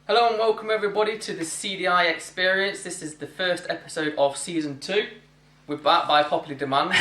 Hello and welcome everybody to the CDI experience. This is the first episode of season 2. We're back by popular demand.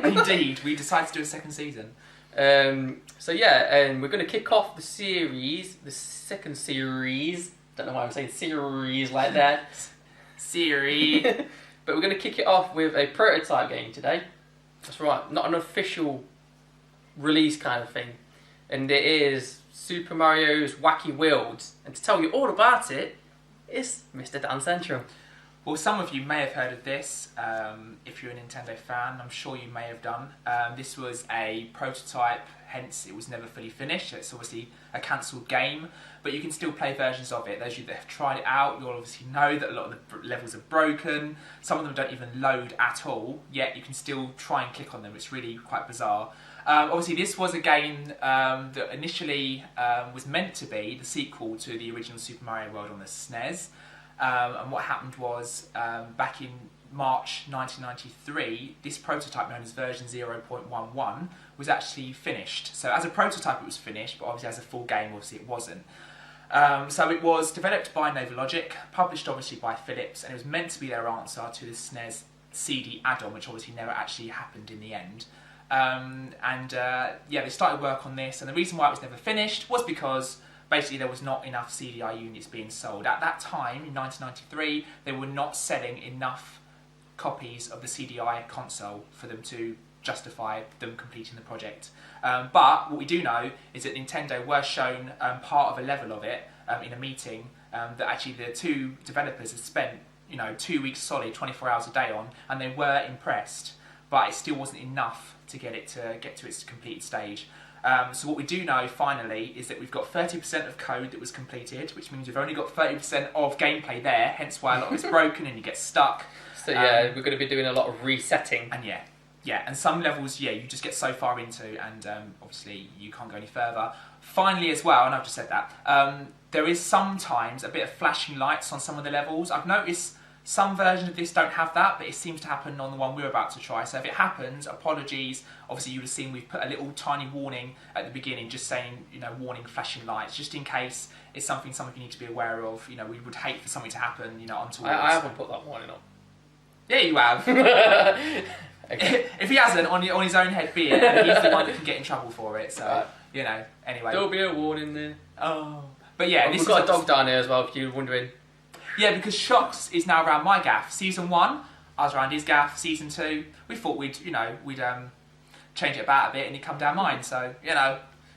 Indeed, we decided to do a second season. We're going to kick off the second series. Don't know why I'm saying series like that. Series. But we're going to kick it off with a prototype game today. That's right, not an official release kind of thing. And it is Super Mario's Wacky Worlds. And to tell you all about it is Mr. Dan Central. Well, some of you may have heard of this. If you're a Nintendo fan, I'm sure you may have done. This was a prototype, hence it was never fully finished. It's obviously a cancelled game, but you can still play versions of it. Those of you that have tried it out, you'll obviously know that a lot of the levels are broken. Some of them don't even load at all, yet you can still try and click on them. It's really quite bizarre. Obviously, this was a game that initially was meant to be the sequel to the original Super Mario World on the SNES. And what happened was, back in March 1993, this prototype known as version 0.11 was actually finished. So as a prototype it was finished, but obviously as a full game obviously it wasn't. So it was developed by Nova Logic, published obviously by Philips, and it was meant to be their answer to the SNES CD add-on, which obviously never actually happened in the end. They started work on this, and the reason why it was never finished was because basically there was not enough CDI units being sold. At that time, in 1993, they were not selling enough copies of the CDI console for them to justify them completing the project. But what we do know is that Nintendo were shown part of a level of it in a meeting that actually the two developers had spent 2 weeks solid, 24 hours a day on, and they were impressed. But it still wasn't enough to get to its completed stage. So what we do know finally is that we've got 30% of code that was completed, which means we've only got 30% of gameplay there, hence why a lot of it's broken and you get stuck. So we're going to be doing a lot of resetting. And and some levels, you just get so far into, and obviously you can't go any further. Finally as well, and I've just said that, there is sometimes a bit of flashing lights on some of the levels. I've noticed some versions of this don't have that, but it seems to happen on the one we're about to try. So if it happens, apologies. Obviously, you would have seen we've put a little tiny warning at the beginning, just saying, warning flashing lights, just in case it's something you need to be aware of. We would hate for something to happen, untoward. I haven't put that warning on. Yeah, you have. Okay. If he hasn't, on his own head be it, he's the one that can get in trouble for it. So, anyway. There'll be a warning there. Oh. But yeah, we've got a dog down here as well, if you're wondering. Yeah, because Shockz is now around my gaff. Season 1, I was around his gaff. Season 2, we thought we'd change it about a bit and he'd come down mine. So,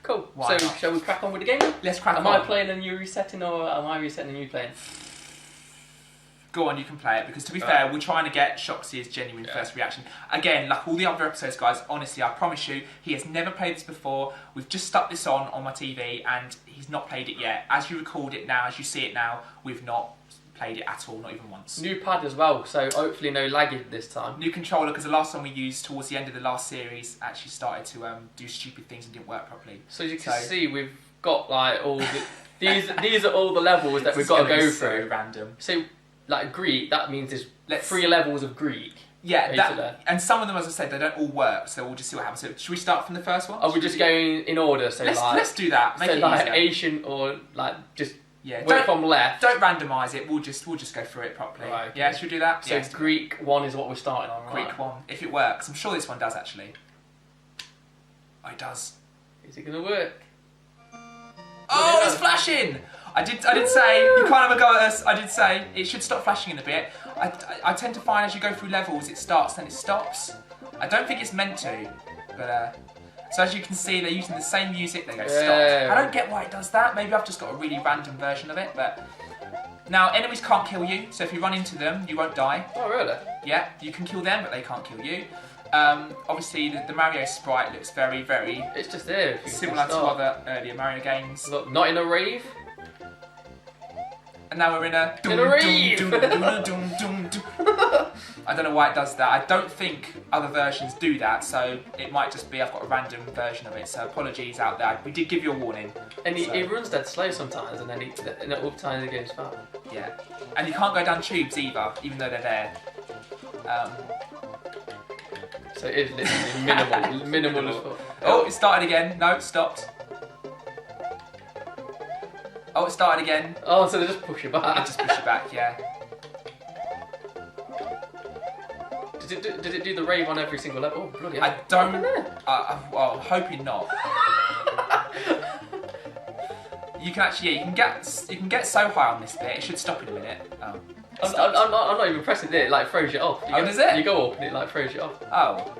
Cool. Why so, not? Shall we crack on with the game? Let's crack on. Am I playing and you resetting, or am I resetting and you playing? Go on, you can play it, because to be fair, we're trying to get Shockz's genuine first reaction. Again, like all the other episodes, guys, honestly, I promise you, he has never played this before. We've just stuck this on my TV and he's not played it yet. As you record it now, as you see it now, we've not played it at all, not even once. New pad as well, so hopefully no lagging this time. New controller, because the last one we used towards the end of the last series actually started to do stupid things and didn't work properly. So as you can see, we've got like all the... these are all the levels that we've got to go through. So random. So, like Greek, that means there's 3 levels of Greek. Yeah, and some of them, as I said, they don't all work, so we'll just see what happens. So should we start from the first one? Oh, we're just going in order, so let's do that. Make it like easier. Asian or like just work from left. Don't randomise it. We'll just go through it properly. Right, okay. Yeah, should we do that? So Greek 1 is what we're starting on. Right? Greek 1, if it works. I'm sure this one does actually. Oh, it does. Is it going to work? Oh, it's flashing! I did say, you can't have a go at us. I did say it should stop flashing in a bit. I tend to find as you go through levels, it starts, then it stops. I don't think it's meant to, but so as you can see, they're using the same music. They go stop. I don't get why it does that. Maybe I've just got a really random version of it. But now enemies can't kill you, so if you run into them, you won't die. Oh really? Yeah, you can kill them, but they can't kill you. Obviously, the Mario sprite looks very, very. It's just there. Similar to other earlier Mario games. Look, not in a rave. And now we're in a rave. I don't know why it does that. I don't think other versions do that, so it might just be I've got a random version of it. So apologies out there. We did give you a warning. And it runs dead slow sometimes, and then other times it goes fast. Yeah, and you can't go down tubes either, even though they're there. So it is literally minimal as well. Oh, it started again. No, it stopped. Oh, it started again. Oh, so they just push you back. They just push you back, yeah. Did it do the rave on every single level? Oh, bloody hell. I don't. Well, I'm hoping not. You can actually, you can get so high on this bit. It should stop in a minute. Oh, I'm not even pressing it. It like throws you off. Does it? You go up and it like throws you off. Oh,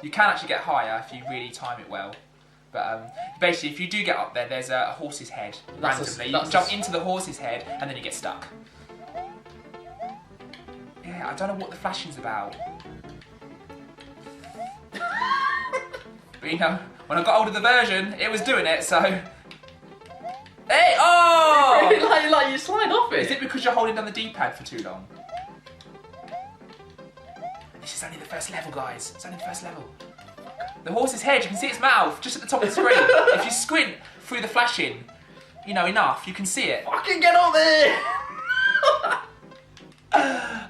you can actually get higher if you really time it well. But basically, if you do get up there, there's a horse's head randomly. You can jump into the horse's head and then you get stuck. Yeah, I don't know what the flashing's about. But you know, when I got hold of the version, it was doing it, so... Hey! Oh! like you slide off it. Is it because you're holding down the D-pad for too long? This is only the first level, guys. It's only the first level. The horse's head, you can see its mouth just at the top of the screen. If you squint through the flashing, you know, enough, you can see it. Fucking get on there!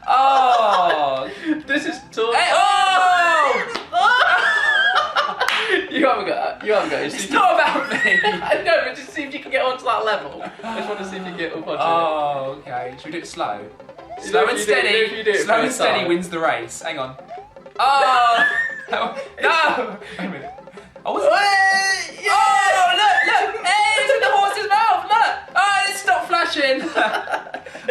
Oh! This is tough. Hey, oh! You haven't got it. It's not about me. I know, but just see if you can get onto that level. I just want to see if you can get up onto it. Oh, okay. Should we do it slow? Slow and steady. Slow and steady wins the race. Hang on. Oh! No! Wait a minute. Oh, Wait! Yeah! Oh, look! Hey, it's in the horse's mouth! Look! Oh, it stopped flashing!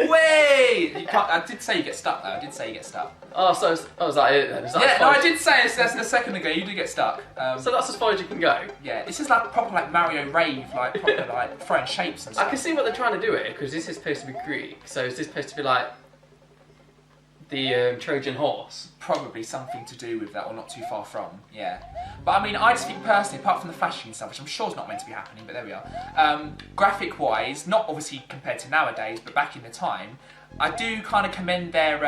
Wait! You can't, I did say you get stuck, though. I did say you get stuck. Oh, so was that it then? Yeah, no, I did say it. That's the second ago. You do get stuck. So that's as far as you can go? Yeah, this is like proper like Mario rave, like proper like throwing shapes and stuff. I can see what they're trying to do here, because this is supposed to be Greek. So is this supposed to be like the Trojan horse? Probably something to do with that, or not too far from, yeah. But I mean, I just think personally, apart from the flashing stuff, which I'm sure is not meant to be happening, but there we are. Graphic-wise, not obviously compared to nowadays, but back in the time, I do kind of commend their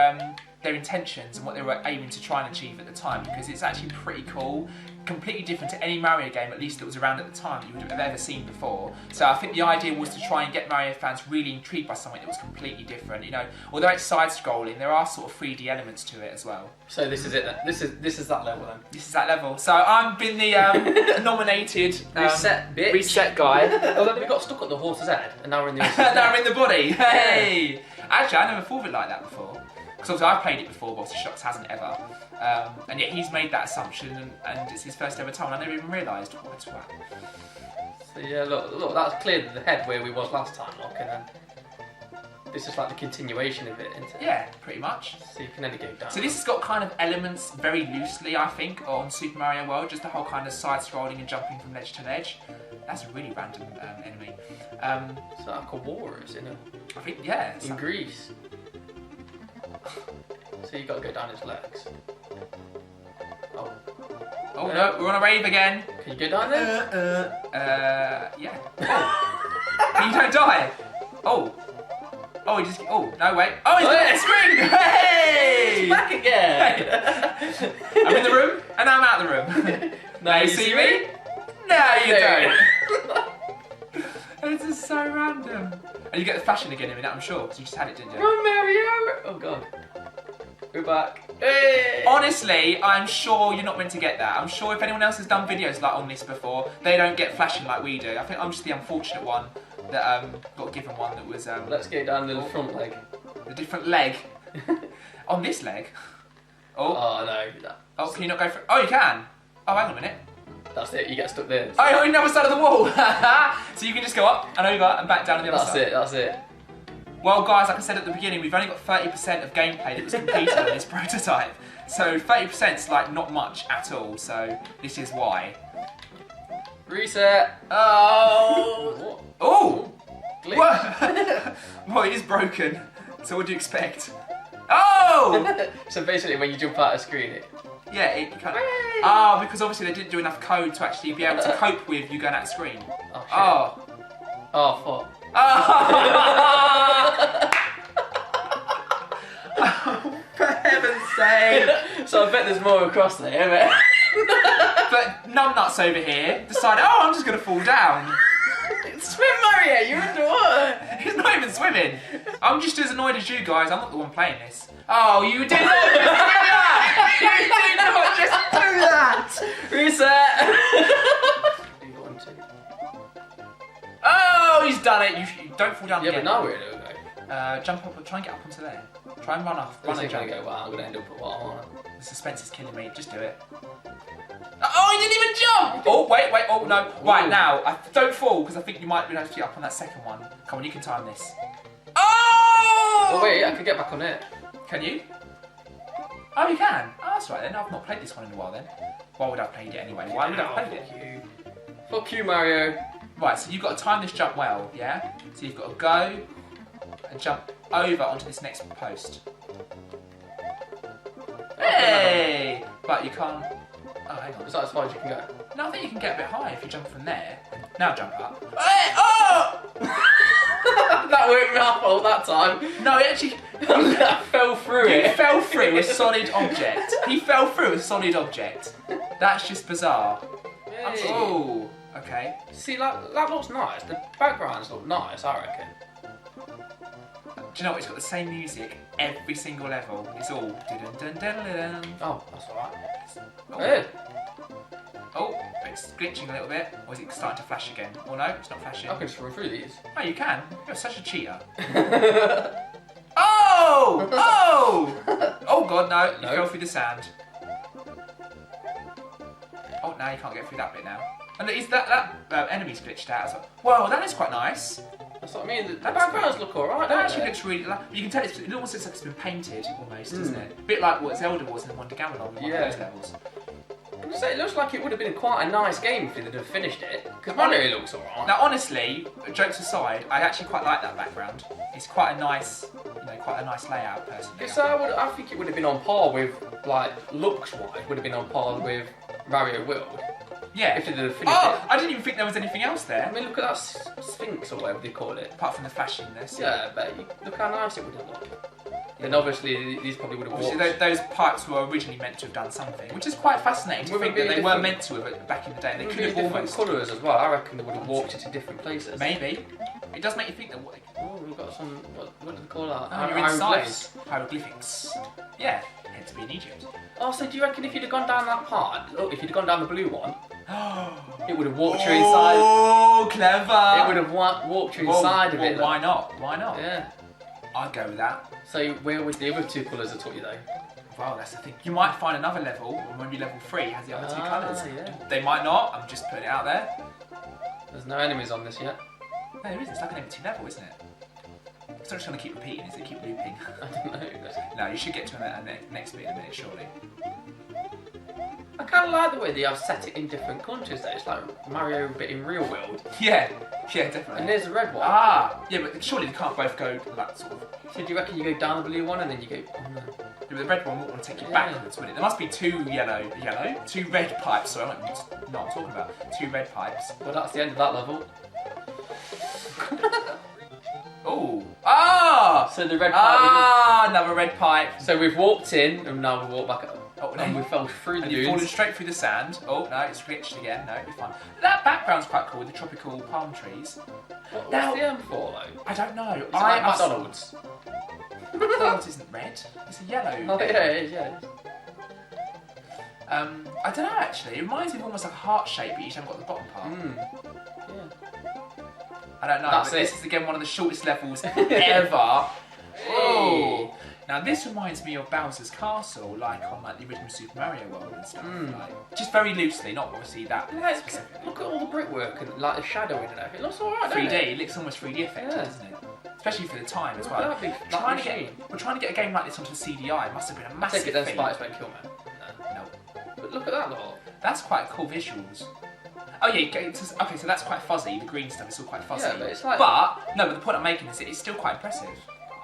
intentions and what they were aiming to try and achieve at the time, because it's actually pretty cool. Completely different to any Mario game, at least that was around at the time, that you would have ever seen before. So I think the idea was to try and get Mario fans really intrigued by something that was completely different. You know, although it's side-scrolling, there are sort of 3D elements to it as well. So this is it then. This is that level then. This is that level. So I've been the nominated reset guy. Oh, then we got stuck on the horse's head, and now we're in the horse's head. Now we're in the body. Hey! Actually, I never thought of it like that before. Because obviously I've played it before, but obviously Shockz hasn't ever. And yet he's made that assumption, and it's his first ever time, and I never even realised what it's about. So yeah, look, that's clearly the head where we was last time, look, and then this is like the continuation of it, isn't it? Yeah, pretty much. So you can only go down. So this has got kind of elements very loosely, I think, on Super Mario World, just the whole kind of side-scrolling and jumping from ledge to ledge. That's a really random enemy. It's like a war, isn't it? I think, yeah. In Greece. So you got to go down his legs. Oh no, we're on a rave again. Can you go down there? Yeah. Oh. You don't die. Oh. Oh, he just. Oh, no, wait. Oh, he's got a screen! Hey! He's back again! Hey. I'm in the room, and I'm out of the room. Now you see me? No, you don't. This is so random. And you get the fashion again in a minute, I'm sure, because you just had it, didn't you? Run, Mario! Oh, God. We're back. Hey! Honestly, I'm sure you're not meant to get that. I'm sure if anyone else has done videos like on this before, they don't get flashing like we do. I think I'm just the unfortunate one that got given one that was... Let's go down to the front leg. The different leg. On this leg? Oh, no. Oh, can you not go for... Oh, you can. Oh, hang on a minute. That's it, you get stuck there. Oh, you're on the other side of the wall. So you can just go up and over and back down to the other side. That's it. Well, guys, like I said at the beginning, we've only got 30% of gameplay that was completed on this prototype. So 30% is like not much at all, so this is why. Reset. Oh! Oh! What? Well, it is broken, so what do you expect? Oh! So basically when you jump out of screen, it... Yeah, it kind of... Ah, because obviously they didn't do enough code to actually be able to cope with you going out of screen. Oh, shit. Oh, fuck. Oh! Oh, for heaven's sake! So I bet there's more across there, isn't it? But numbnuts over here decided, oh, I'm just going to fall down. Swim, Mario! You're underwater! He's not even swimming. I'm just as annoyed as you guys. I'm not the one playing this. Oh, you did not just do that! You did not just do that! Reset! Oh, he's you've done it, you don't fall down Yeah, again. but now we're going to go. Jump up, try and get up onto there. Try and run off. Run and jump. Go, wow, I'm going to end up at what I want. The suspense is killing me. Just do it. Oh, he didn't even jump! Oh, wait, oh, no. Right, now, don't fall, because I think you might be able to get up on that second one. Come on, you can time this. Oh! Oh, wait, I can get back on it. Can you? Oh, you can? Oh, that's right then. I've not played this one in a while then. Why would I have played it anyway? Why would I have played it? Fuck you, Mario. Right, so you've got to time this jump well, yeah? So you've got to go and jump over onto this next post. Hey! But you can't... Oh, hang on. Is that as far as you can go? No, I think you can get a bit high if you jump from there. Now jump up. Hey! Oh! That worked my fault that time. No, it actually... I fell through it. He fell through a solid object. He fell through a solid object. That's just bizarre. Hey. Oh, okay. See, that looks nice. The backgrounds look nice, I reckon. Do you know what? It's got the same music every single level. It's all... dun-dun-dun-dun-dun. Oh, that's alright. Oh. Hey. Oh, it's glitching a little bit. Or is it starting to flash again? Oh no, it's not flashing. I can just run through these. Oh, you can. You're such a cheater. Oh! Oh! Oh god, no. You fell through the sand. Oh, now you can't get through that bit now. And is that enemy's glitched out as well. Whoa, that is quite nice. That's what I mean. The backgrounds look alright, That don't actually they? looks really... you can tell it almost looks like it's been painted, almost, doesn't it? A bit like what Zelda was in Wonder Gamelon on one of those levels. I'm just saying, it looks like it would have been quite a nice game if they'd have finished it. Because Mario looks alright. Now, honestly, jokes aside, I actually quite like that background. It's quite a nice, quite a nice layout, personally. Because I think it would have been on par with, like, looks-wise, would have been on par with Mario World. Yeah. If they'd have finished it. I didn't even think there was anything else there. I mean, look at that Sphinx or whatever they call it. Apart from the flashiness. Yeah, but look how nice it would have looked. Then obviously these probably would have walked. Obviously, those pipes were originally meant to have done something, which is quite fascinating to think that they were meant to have back in the day. They could have different almost colours as well. I reckon they would have walked into different places. Maybe. It does make you think that. Oh, we've got some. What do they call that? Oh, you're inside. Hieroglyphics. Yeah, meant to be in Egypt. Oh, so do you reckon if you'd have gone down that part, look, if you'd have gone down the blue one, it would have walked you inside? Oh, clever! It would have walked you inside of it. Why not? Why not? Yeah. I'd go with that. So where would the other two colours have taught you though? Well, that's the thing. You might find another level, or maybe level 3 has the other two colours. Yeah. They might not. I'm just putting it out there. There's no enemies on this yet. No, there isn't. It's like an empty level, isn't it? It's not just going to keep repeating, is it? Keep looping. I don't know. No, you should get to the next bit in a minute, surely. I kind of like the way they have set it in different countries though. It's like Mario but in real world. Yeah, definitely. And there's the red one. Yeah, but surely they can't both go like sort of. So do you reckon you go down the blue one and then you go on the... Yeah, but the red one won't want to take you backwards, would it? There must be two two red pipes. Sorry, I don't know what I'm talking about. Two red pipes. Well, that's the end of that level. Oh! So the red pipe... Another red pipe. So we've walked in and now we walk back up. Oh, and we fell through the dunes. You've fallen straight through the sand. Oh, no, it's glitched again. No, you're fine. That background's quite cool with the tropical palm trees. What's the M for though? I don't know. Is it like McDonald's? McDonald's isn't red. It's a yellow. Oh yeah, it is, yeah. I don't know actually. It reminds me of almost like a heart shape, but you just haven't got the bottom part. Yeah. I don't know. That's but it. This is again one of the shortest levels ever. Oh. Now this reminds me of Bowser's Castle, like on like the original Super Mario World and stuff. Like, just very loosely, not obviously that. Look at all the brickwork and like the shadowing and everything. It looks alright, 3D. doesn't it? It looks almost 3D effective, doesn't it? Especially for the time as Look well. at that big We're trying to get a game like this onto the CDI. It must have been a massive Take it then feat. Spikes won't kill man. No. But look at that lot. That's quite cool visuals. Oh yeah, okay, so that's quite fuzzy. The green stuff is all quite fuzzy. Yeah, but it's like... But the point I'm making is it's still quite impressive.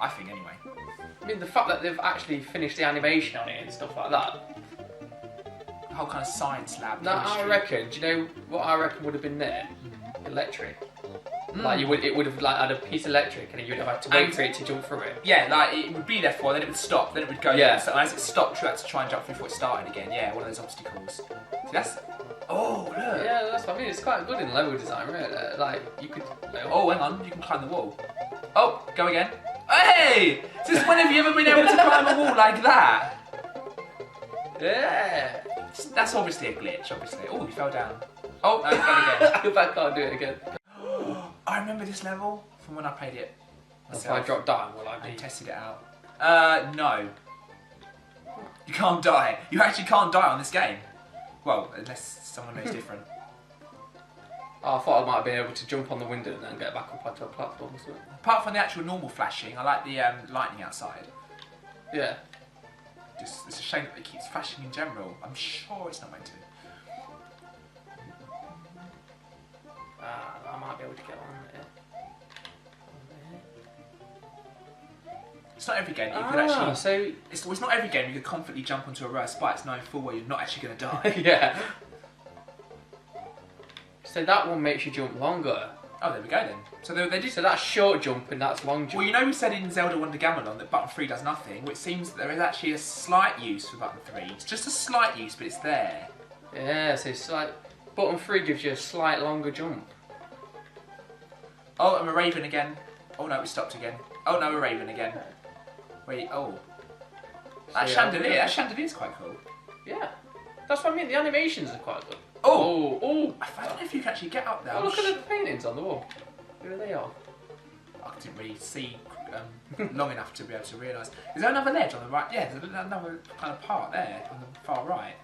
I think anyway. I mean, the fact that they've actually finished the animation on it and stuff like that. The whole kind of science lab. No, I reckon. Do you know what I reckon would have been there? Electric. Like it would have like had a piece of electric, and then you'd have had to wait for it to jump through it. Yeah, like it would be there for, then it would stop, then it would go. Yeah. So as it stopped, you had to try and jump through before it started again. Yeah, one of those obstacles. So that's. Oh look. Yeah, that's what I mean. It's quite good in level design, really. Like you could. Oh, hang on, you can climb the wall. Oh, go again. Hey! Since when have you ever been able to climb a wall like that? Yeah. That's obviously a glitch, obviously. Oh, you fell down. Oh, no, you fell again. I hope I can't do it again. I remember this level from when I played it myself. If I drop down, will I and be? tested it out. No. You can't die. You actually can't die on this game. Well, unless someone knows different. Oh, I thought I might have been able to jump on the window and then get back up onto a platform or something. Apart from the actual normal flashing, I like the lightning outside. Yeah. Just, it's a shame that it keeps flashing in general. I'm sure it's not meant to. I might be able to get on it. It's not every game that you could actually... So... It's not every game you could confidently jump onto a rare spikes knowing full well you're not actually going to die. Yeah. So that one makes you jump longer. Oh, there we go then. So they did... So that's short jump and that's long jump. Well, you know we said in Zelda Wonder Gamelon that button 3 does nothing, which seems that there is actually a slight use for button 3. It's just a slight use, but it's there. Yeah, so it's like... Button 3 gives you a slight longer jump. Oh, I'm a raven again. Oh no, it stopped again. Oh no, a raven again. Wait, oh. That chandelier's quite cool. Yeah. That's what I mean, the animations are quite good. Oh! Oh! I don't know if you can actually get up there. Oh, look at the paintings on the wall. Who are they on? I didn't really see long enough to be able to realise. Is there another ledge on the right? Yeah, there's another kind of part there on the far right.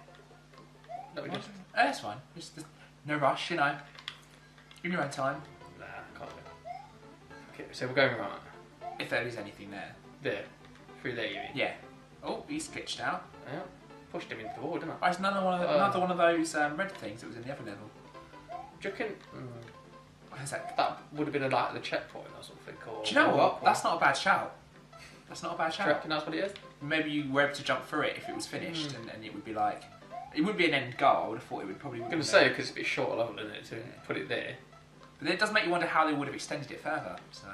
No, we just... Oh, that's fine. Just no rush, you know. In your own time. Nah, can't do it. Okay, so we're going right. If there is anything there. There. Through there, you mean? Yeah. Oh, he's glitched out. Yeah. Pushed him into the wall, didn't I? Oh, it's another one of those red things that was in the other level. Do you reckon... What is that? That would have been like the checkpoint or something. Or Do you know what? That's not a bad shout. That's not a bad Do you shout. reckon that's what it is? Maybe you were able to jump through it if it was finished, and it would be like... It wouldn't be an end goal. I would have thought it would probably... I'm going to say, because it's a bit short level, isn't it, to put it there. But it does make you wonder how they would have extended it further, so...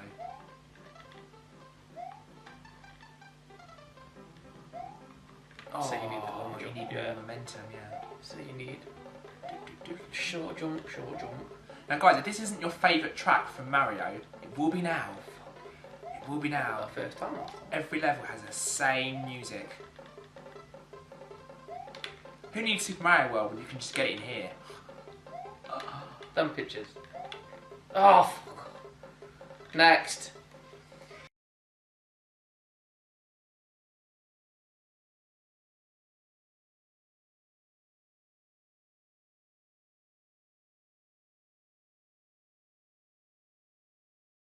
Oh, So you need the long jump, you need yeah. more momentum, yeah. So you need... Short jump, short jump. Now guys, if this isn't your favourite track from Mario, it will be now. It will be now. Our first time. Every level has the same music. Who needs Super Mario World when you can just get it in here? Them pictures. Oh, fuck. Next.